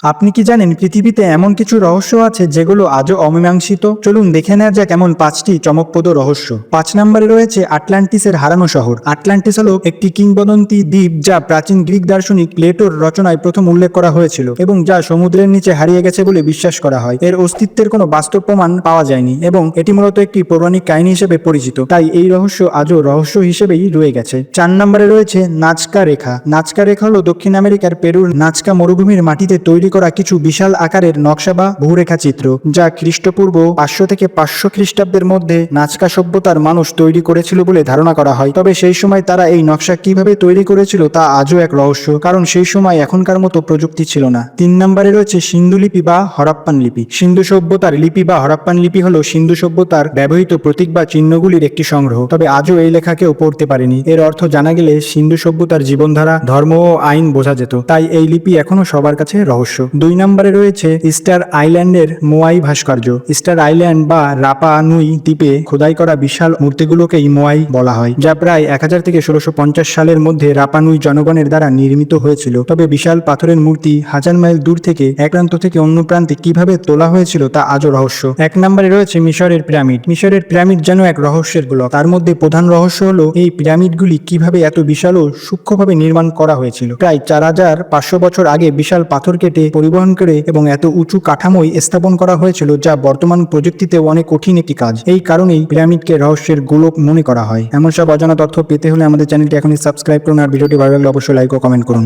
আপনি কি জানেন পৃথিবীতে এমন কিছু রহস্য আছে যেগুলো আজও অমীমাংসিত? চলুন দেখে নেওয়া যাক এমন 5টি চমকপ্রদ রহস্য। 5 নম্বরে রয়েছে আটলান্টিসের হারানো শহর। আটলান্টিস হলো একটি কিংবদন্তি দ্বীপ যা প্রাচীন গ্রিক দার্শনিক প্লেটোর রচনায় প্রথম উল্লেখ করা হয়েছিল এবং যা সমুদ্রের নিচে হারিয়ে গেছে বলে বিশ্বাস করা হয়। এর অস্তিত্বের কোনো বাস্তব প্রমাণ পাওয়া যায়নি এবং এটি মূলত একটি পৌরাণিক কাহিনী হিসেবে পরিচিত, তাই এই রহস্য আজও রহস্য হিসেবেই রয়ে গেছে। 4 নম্বরে রয়েছে নাজকা রেখা। নাজকা রেখা হলো দক্ষিণ আমেরিকার পেরুর নাজকা মরুভূমির মাটিতে তৈরি করা কিছু বিশাল আকারের নকশা বা ভূরেখা চিত্র, যা খ্রিস্টপূর্ব 500 থেকে 500 খ্রিস্টাব্দের মধ্যে নাজকা সভ্যতার মানুষ তৈরি করেছিল বলে ধারণা করা হয়। তবে সেই সময় তারা এই নকশা কিভাবে তৈরি করেছিল তা আজও এক রহস্য, কারণ সেই সময় এখনকার মতো প্রযুক্তি ছিল না। 3 নম্বরে রয়েছে সিন্ধু লিপি বা হরপ্পান লিপি। সিন্ধু সভ্যতার লিপি বা হরপ্পান লিপি হলো সিন্ধু সভ্যতার ব্যবহৃত প্রতীক বা চিহ্নগুলির একটি সংগ্রহ, তবে আজও এই লেখা কেউ পড়তে পারেনি। এর অর্থ জানা গেলে সিন্ধু সভ্যতার জীবনধারা, ধর্ম ও আইন বোঝা যেত, তাই এই লিপি এখনো সবার কাছে রহস্য। 2 নম্বরে রয়েছে স্টার আইল্যান্ডের মোয়াই ভাস্কর্য। স্টার আইল্যান্ড বা রাপা নুই দ্বীপে খোদাই করা বিশাল মূর্তিগুলোকেই মোয়াই বলা হয়, যা প্রায় 1000 থেকে 1650 সালের মধ্যে রাপা নুই জনগণের দ্বারা নির্মিত হয়েছিল। তবে বিশাল পাথরের মূর্তি 1000 মাইল দূর থেকে এক প্রান্ত থেকে অন্য প্রান্তে কিভাবে তোলা হয়েছিল তা আজও রহস্য। 1 নম্বরে রয়েছে মিশরের পিরামিড। মিশরের পিরামিড যেন এক রহস্যের গোলক। তার মধ্যে প্রধান রহস্য হলো এই পিরামিডগুলি কিভাবে এত বিশাল ও সূক্ষ্মভাবে নির্মাণ করা হয়েছিল। প্রায় 4500 বছর আগে বিশাল পাথর কেটে পরিবহন করে এবং এত উঁচু কাঠামোই স্থাপন করা হয়েছিল, যা বর্তমান প্রযুক্তিতে অনেক কঠিন একটি কাজ। এই কারণেই পিরামিডকে রহস্যের গোলক মনে করা হয়। এমন সব অজানা তথ্য পেতে হলে আমাদের চ্যানেলটি এখনই সাবস্ক্রাইব করুন আর ভিডিওটি ভালো লাগলে অবশ্যই লাইক ও কমেন্ট করুন।